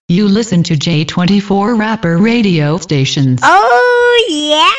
You listen to J24 Rapper radio stations. Oh yeah!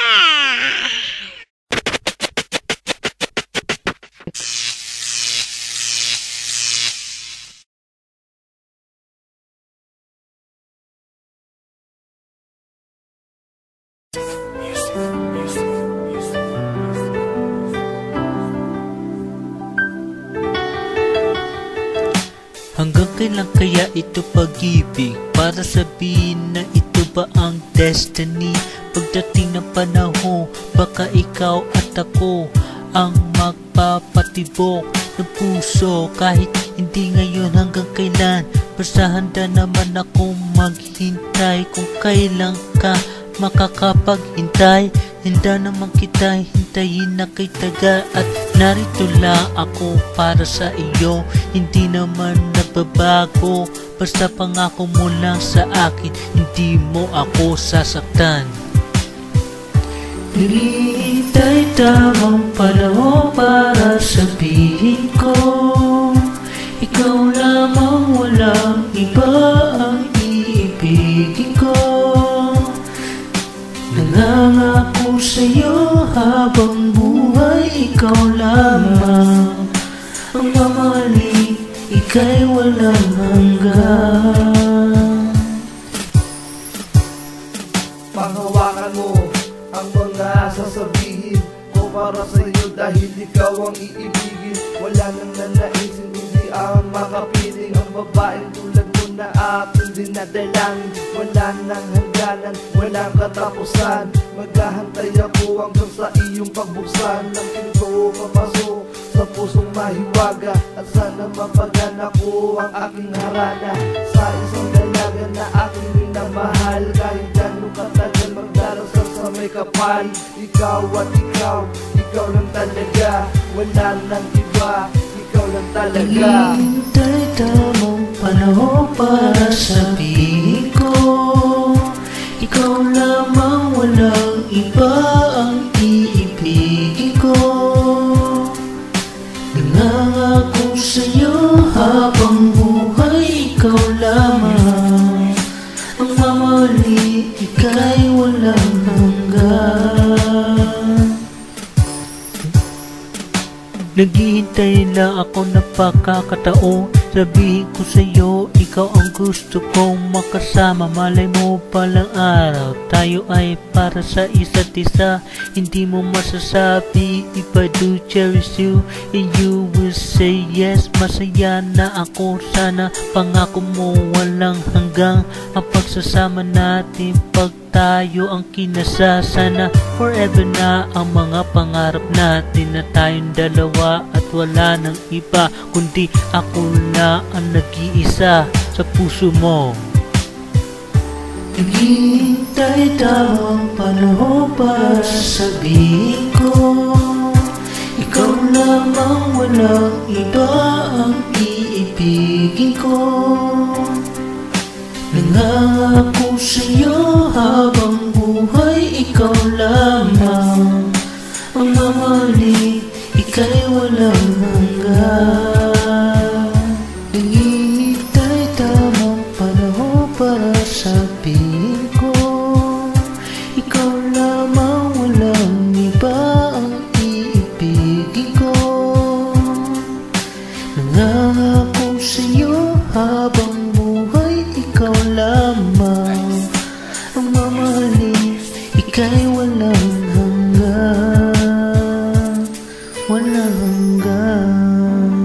Hanggang kailan kaya ito pag-ibig? Para sabihin na ito ba ang destiny? Pagdating ng panahon, baka ikaw at ako ang magpapatibok ng puso. Kahit hindi ngayon, hanggang kailan? Basta handa naman akong maghintay. Kung kailan ka makakapaghintay, handa naman kita hintayin na kay taga. At narito lang ako para sa iyo, hindi naman nagbabago. Basta pangako mo lang sa akin, hindi mo ako sasaktan. Hinihintay tamang panahon para sabihin ko, ikaw lamang, walang iba ang iibigin ko. Nangangako sa'yo habang buhay, ikaw lamang ang mamahalin, ika'y walang hanggan. Panghawakan mo ang mga sasabihin ko para sa'yo, dahil ikaw ang iibigin. Wala nang nanaisin kundi ang makapiling. Ang babaeng tulad mo na aking dinadalang, wala nang hangganan, walang katapusan. Maghahantay ako hanggang sa iyong pagbuksan ng pinto, papasok sa pusong mahiwaga. At sana mapagana ko ang aking harana sa isang dalaga na aking minamahal. Kahit gano'ng katagal magdarasal sa may kapal, ikaw at ikaw, ikaw lang talaga, wala nang iba, ikaw lang talaga. Hintay tamang panahon para sabihin ko, ikaw lamang, walang iba ang iibigin ko. Nangangako sa'yo habang buhay, ikaw lamang ang mamahalin, ika'y walang hanggan. Naghihintay lang ako ng pagkakataon, sabihin ko sa'yo, ikaw ang gusto kong makasama. Malay mo palang araw, tayo ay para sa isa't isa. Hindi mo masasabi if I do cherish you, and you will say yes. Masaya na ako, sana pangako mo walang hanggang ang pagsasama natin. Pag tayo ang kinasa, sana forever na ang mga pangarap natin, na tayong dalawa at wala nang iba, kundi ako na ang nag-iisa sa puso mo. Naghihintay tamang panahon para sabihin ko, ikaw lamang, walang iba ang iibigin ko. Nangangako sa'yo habang buhay, ikaw lamang ang mamahalin, ika'y walang hanggan. Naghihintay tamang panahon para sabihin ko, ikaw lamang, walang iba ang iibigin ko. Nangangako sa'yo habang buhay, ikaw lamang ang mamahalin, ika'y walang hanggan, walang hanggan.